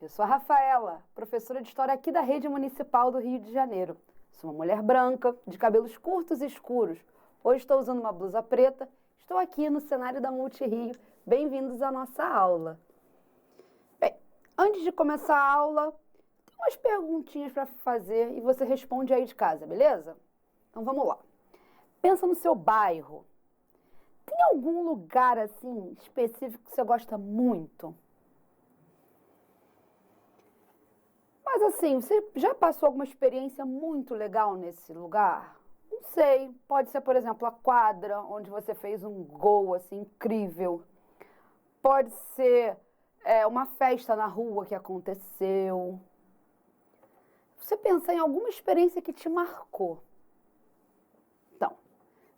Eu sou a Rafaela, professora de História aqui da Rede Municipal do Rio de Janeiro. Sou uma mulher branca, de cabelos curtos e escuros. Hoje estou usando uma blusa preta. Estou aqui no cenário da Multirio. Bem-vindos à nossa aula. Bem, antes de começar a aula, tem umas perguntinhas para fazer e você responde aí de casa, beleza? Então vamos lá. Pensa no seu bairro. Tem algum lugar assim específico que você gosta muito? Mas assim, você já passou alguma experiência muito legal nesse lugar? Não sei, pode ser, por exemplo, a quadra onde você fez um gol assim incrível. Pode ser uma festa na rua que aconteceu. Você pensar em alguma experiência que te marcou. Então,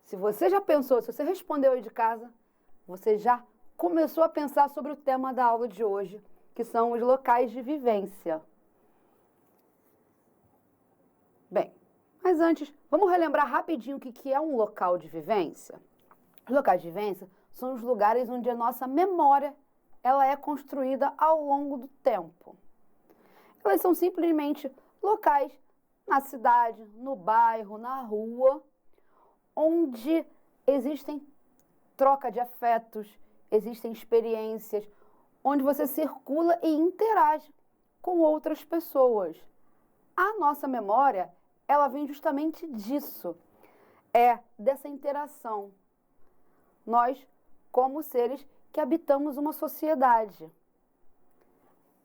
se você já pensou, se você respondeu aí de casa, você já começou a pensar sobre o tema da aula de hoje, que são os locais de vivência. Bem, mas antes, vamos relembrar rapidinho o que é um local de vivência? Os locais de vivência são os lugares onde a nossa memória ela é construída ao longo do tempo. Elas são simplesmente locais na cidade, no bairro, na rua, onde existem troca de afetos, existem experiências, onde você circula e interage com outras pessoas. A nossa memória, ela vem justamente disso, dessa interação. Nós, como seres que habitamos uma sociedade.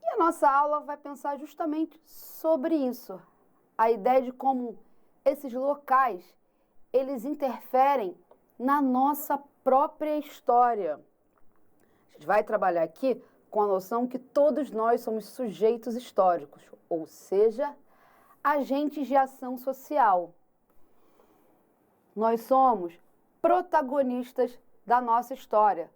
E a nossa aula vai pensar justamente sobre isso. A ideia de como esses locais, eles interferem na nossa própria história. A gente vai trabalhar aqui com a noção que todos nós somos sujeitos históricos, ou seja, agentes de ação social. Nós somos protagonistas da nossa história.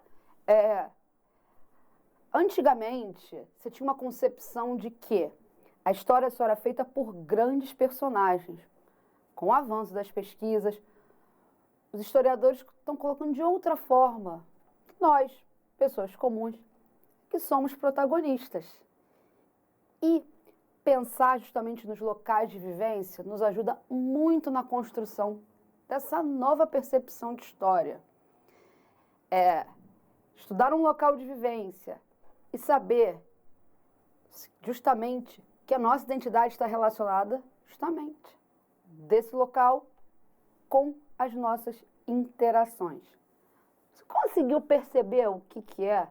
Antigamente, você tinha uma concepção de que a história só era feita por grandes personagens. Com o avanço das pesquisas, os historiadores estão colocando de outra forma. Nós, pessoas comuns, que somos protagonistas. E pensar justamente nos locais de vivência nos ajuda muito na construção dessa nova percepção de história. Estudar um local de vivência e saber justamente que a nossa identidade está relacionada justamente desse local com as nossas interações. Você conseguiu perceber o que é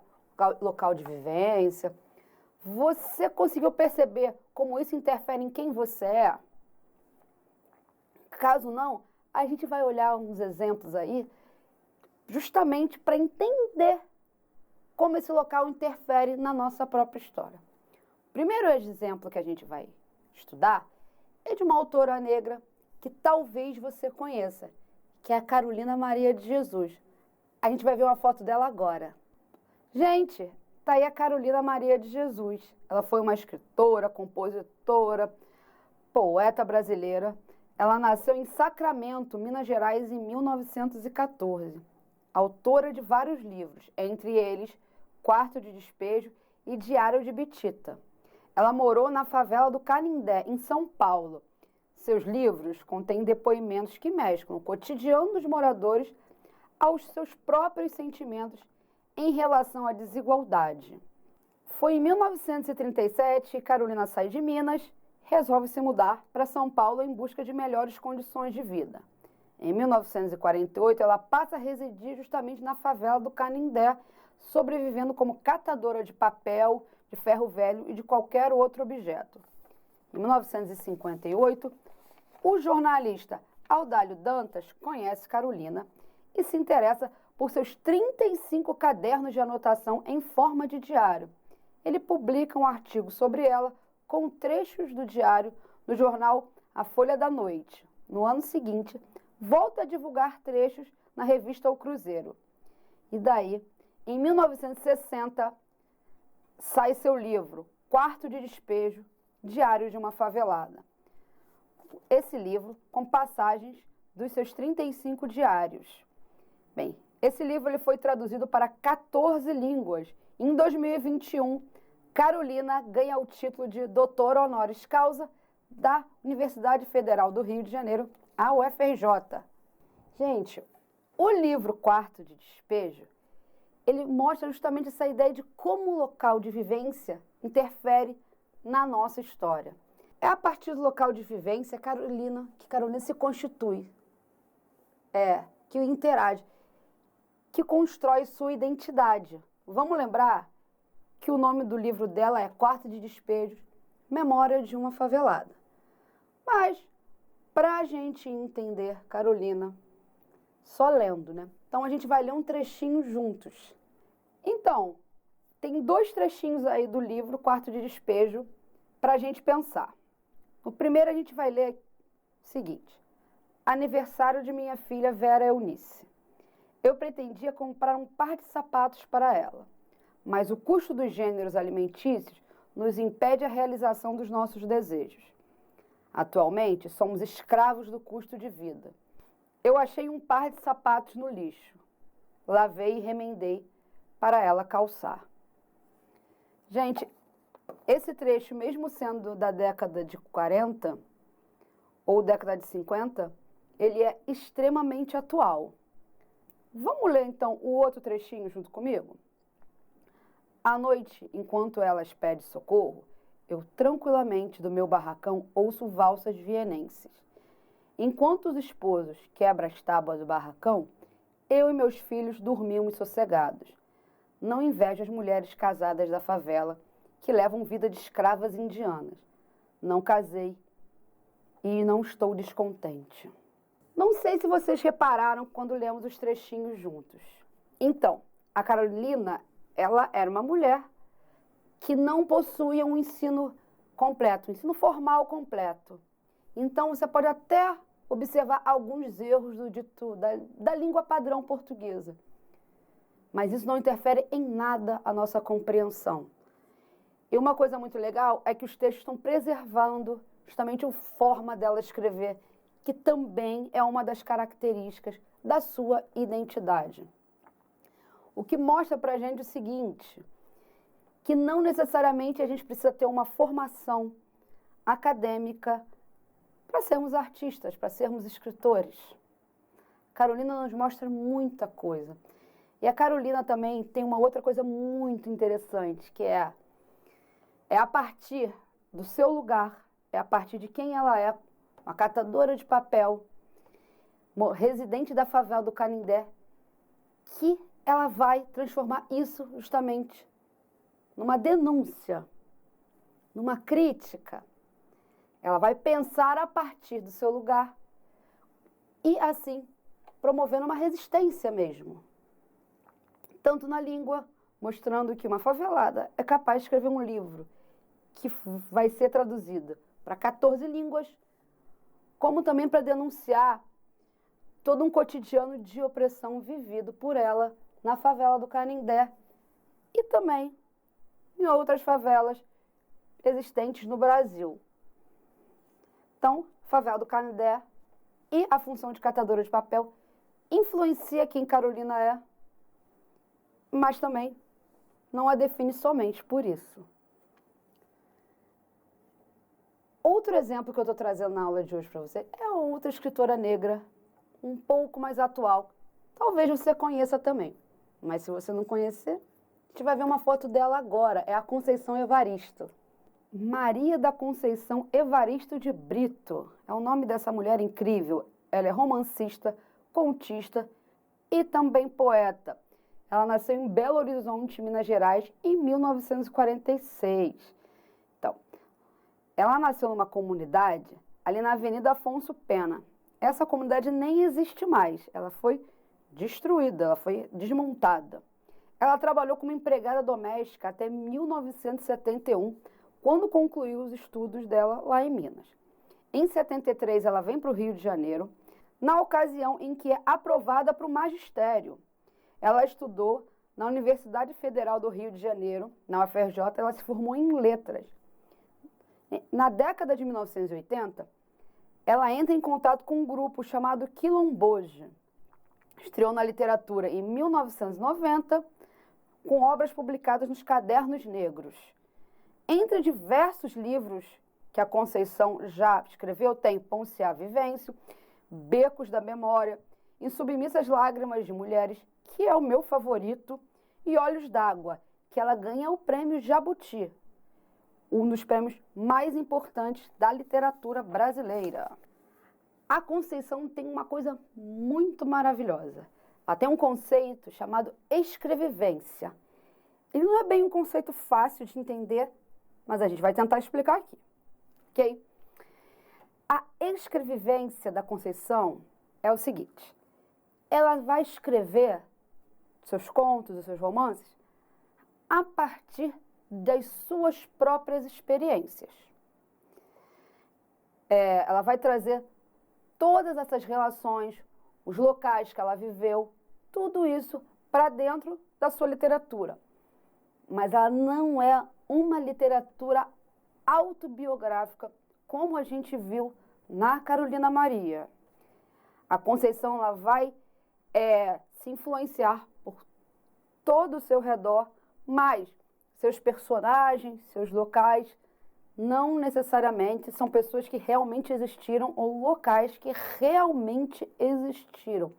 local de vivência? Você conseguiu perceber como isso interfere em quem você é? Caso não, a gente vai olhar uns exemplos aí, justamente para entender como esse local interfere na nossa própria história. O primeiro exemplo que a gente vai estudar é de uma autora negra que talvez você conheça, que é a Carolina Maria de Jesus. A gente vai ver uma foto dela agora. Gente, tá aí a Carolina Maria de Jesus. Ela foi uma escritora, compositora, poeta brasileira. Ela nasceu em Sacramento, Minas Gerais, em 1914. Autora de vários livros, entre eles Quarto de Despejo e Diário de Bitita. Ela morou na favela do Canindé, em São Paulo. Seus livros contêm depoimentos que mesclam o cotidiano dos moradores aos seus próprios sentimentos em relação à desigualdade. Foi em 1937 que Carolina sai de Minas, resolve se mudar para São Paulo em busca de melhores condições de vida. Em 1948, ela passa a residir justamente na favela do Canindé, sobrevivendo como catadora de papel, de ferro velho e de qualquer outro objeto. Em 1958, o jornalista Audálio Dantas conhece Carolina e se interessa por seus 35 cadernos de anotação em forma de diário. Ele publica um artigo sobre ela com trechos do diário do jornal A Folha da Noite. No ano seguinte, volta a divulgar trechos na revista O Cruzeiro. E daí, em 1960, sai seu livro, Quarto de Despejo, Diário de uma Favelada. Esse livro com passagens dos seus 35 diários. Bem, esse livro ele foi traduzido para 14 línguas. Em 2021, Carolina ganha o título de doutora honoris causa da Universidade Federal do Rio de Janeiro, a UFRJ. Gente, o livro Quarto de Despejo, ele mostra justamente essa ideia de como o local de vivência interfere na nossa história. É a partir do local de vivência que Carolina se constitui, que interage, que constrói sua identidade. Vamos lembrar que o nome do livro dela é Quarto de Despejo, Memória de uma Favelada. Mas, para a gente entender Carolina, só lendo, né? Então, a gente vai ler um trechinho juntos. Então, tem 2 trechinhos aí do livro Quarto de Despejo para a gente pensar. O primeiro a gente vai ler o seguinte. Aniversário de minha filha Vera Eunice. Eu pretendia comprar um par de sapatos para ela, mas o custo dos gêneros alimentícios nos impede a realização dos nossos desejos. Atualmente, somos escravos do custo de vida. Eu achei um par de sapatos no lixo. Lavei e remendei para ela calçar. Gente, esse trecho, mesmo sendo da década de 40 ou década de 50, ele é extremamente atual. Vamos ler, então, o outro trechinho junto comigo? À noite, enquanto elas pedem socorro, eu tranquilamente do meu barracão ouço valsas vienenses. Enquanto os esposos quebram as tábuas do barracão, eu e meus filhos dormimos sossegados. Não invejo as mulheres casadas da favela que levam vida de escravas indianas. Não casei e não estou descontente. Não sei se vocês repararam quando lemos os trechinhos juntos. Então, a Carolina, ela era uma mulher que não possuía um ensino completo, um ensino formal completo. Então, você pode até observar alguns erros do dito da língua padrão portuguesa. Mas isso não interfere em nada a nossa compreensão. E uma coisa muito legal é que os textos estão preservando justamente a forma dela escrever, que também é uma das características da sua identidade. O que mostra para a gente o seguinte, que não necessariamente a gente precisa ter uma formação acadêmica para sermos artistas, para sermos escritores. Carolina nos mostra muita coisa. E a Carolina também tem uma outra coisa muito interessante, que é a partir do seu lugar, é a partir de quem ela é, uma catadora de papel, residente da favela do Canindé, que ela vai transformar isso justamente numa denúncia, numa crítica. Ela vai pensar a partir do seu lugar e, assim, promovendo uma resistência mesmo. Tanto na língua, mostrando que uma favelada é capaz de escrever um livro que vai ser traduzido para 14 línguas, como também para denunciar todo um cotidiano de opressão vivido por ela na favela do Canindé e também em outras favelas existentes no Brasil. Então, favela do Canindé e a função de catadora de papel influencia quem Carolina é, mas também não a define somente por isso. Outro exemplo que eu estou trazendo na aula de hoje para você é outra escritora negra, um pouco mais atual. Talvez você conheça também, mas se você não conhecer, a gente vai ver uma foto dela agora, é a Conceição Evaristo. Maria da Conceição Evaristo de Brito, é o nome dessa mulher incrível. Ela é romancista, contista e também poeta. Ela nasceu em Belo Horizonte, Minas Gerais, em 1946. Então, ela nasceu numa comunidade ali na Avenida Afonso Pena. Essa comunidade nem existe mais, ela foi destruída, ela foi desmontada. Ela trabalhou como empregada doméstica até 1971, quando concluiu os estudos dela lá em Minas. Em 73, ela vem para o Rio de Janeiro, na ocasião em que é aprovada para o magistério. Ela estudou na Universidade Federal do Rio de Janeiro, na UFRJ, ela se formou em letras. Na década de 1980, ela entra em contato com um grupo chamado Quilomboje. Estreou na literatura em 1990, com obras publicadas nos Cadernos Negros. Entre diversos livros que a Conceição já escreveu, tem Poncia a Vivência, Becos da Memória, Insubmissas Lágrimas de Mulheres, que é o meu favorito, e Olhos d'Água, que ela ganha o prêmio Jabuti, um dos prêmios mais importantes da literatura brasileira. A Conceição tem uma coisa muito maravilhosa. Ela tem um conceito chamado escrevivência. Ele não é bem um conceito fácil de entender, mas a gente vai tentar explicar aqui, ok? A escrevivência da Conceição é o seguinte: ela vai escrever seus contos, os seus romances, a partir das suas próprias experiências. Ela vai trazer todas essas relações, os locais que ela viveu, tudo isso para dentro da sua literatura. Mas ela não é uma literatura autobiográfica, como a gente viu na Carolina Maria. A Conceição ela vai se influenciar por todo o seu redor, mas seus personagens, seus locais, não necessariamente são pessoas que realmente existiram ou locais que realmente existiram.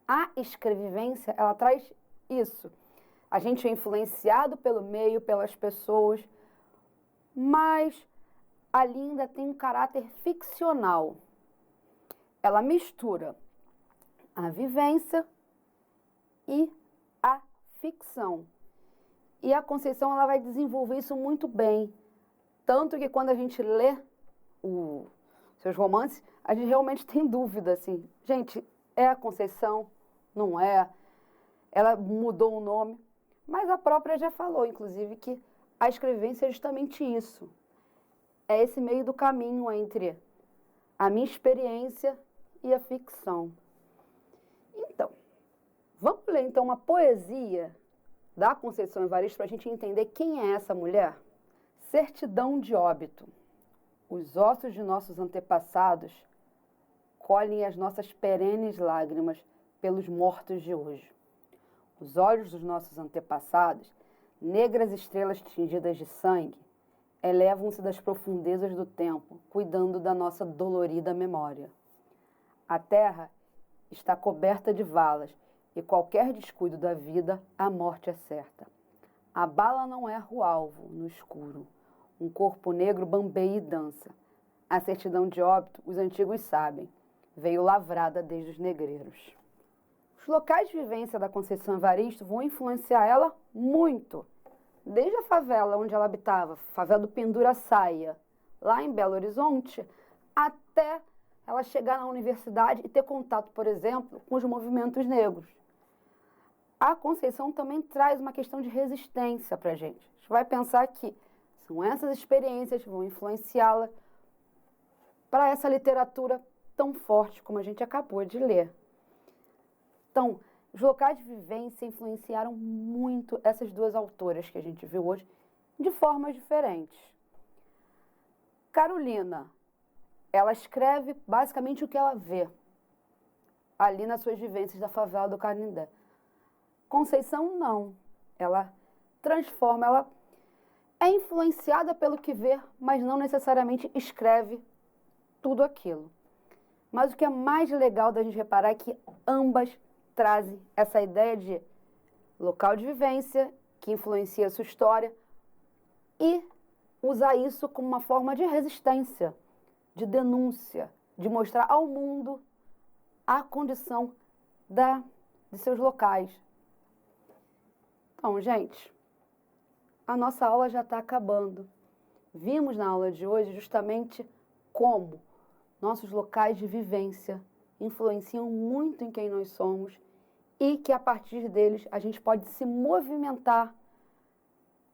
A escrevivência, ela traz isso. A gente é influenciado pelo meio, pelas pessoas, mas ali ainda tem um caráter ficcional. Ela mistura a vivência e a ficção. E a Conceição ela vai desenvolver isso muito bem. Tanto que quando a gente lê os seus romances, a gente realmente tem dúvida, assim. Gente, é a Conceição? Não é? Ela mudou o nome. Mas a própria já falou, inclusive, que a escrevivência é justamente isso. É esse meio do caminho entre a minha experiência e a ficção. Então, vamos ler então uma poesia da Conceição Evaristo para a gente entender quem é essa mulher? Certidão de óbito. Os ossos de nossos antepassados colhem as nossas perenes lágrimas pelos mortos de hoje. Os olhos dos nossos antepassados, negras estrelas tingidas de sangue, elevam-se das profundezas do tempo, cuidando da nossa dolorida memória. A terra está coberta de valas, e qualquer descuido da vida, a morte é certa. A bala não erra o alvo no escuro. Um corpo negro bambeia e dança. A certidão de óbito, os antigos sabem, veio lavrada desde os negreiros. Os locais de vivência da Conceição Evaristo vão influenciar ela muito. Desde a favela onde ela habitava, favela do Pendura-Saia, lá em Belo Horizonte, até ela chegar na universidade e ter contato, por exemplo, com os movimentos negros. A Conceição também traz uma questão de resistência para a gente. A gente vai pensar que são essas experiências que vão influenciá-la para essa literatura tão forte como a gente acabou de ler. Então, os locais de vivência influenciaram muito essas duas autoras que a gente viu hoje, de formas diferentes. Carolina, ela escreve basicamente o que ela vê ali nas suas vivências da favela do Canindé. Conceição, não. Ela transforma, ela é influenciada pelo que vê, mas não necessariamente escreve tudo aquilo. Mas o que é mais legal da gente reparar é que ambas trazem essa ideia de local de vivência, que influencia a sua história, e usar isso como uma forma de resistência, de denúncia, de mostrar ao mundo a condição de seus locais. Então, gente, a nossa aula já está acabando. Vimos na aula de hoje justamente como nossos locais de vivência influenciam muito em quem nós somos e que a partir deles a gente pode se movimentar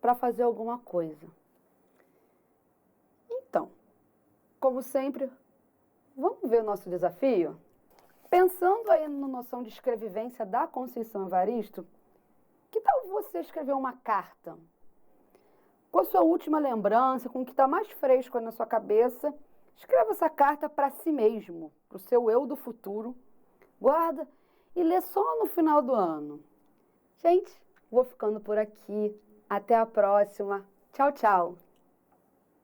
para fazer alguma coisa. Então, como sempre, vamos ver o nosso desafio? Pensando aí na noção de escrevivência da Conceição Evaristo, que tal você escrever uma carta? Com a sua última lembrança, com o que está mais fresco aí na sua cabeça, escreva essa carta para si mesmo, para o seu eu do futuro. Guarda e lê só no final do ano. Gente, vou ficando por aqui. Até a próxima. Tchau, tchau.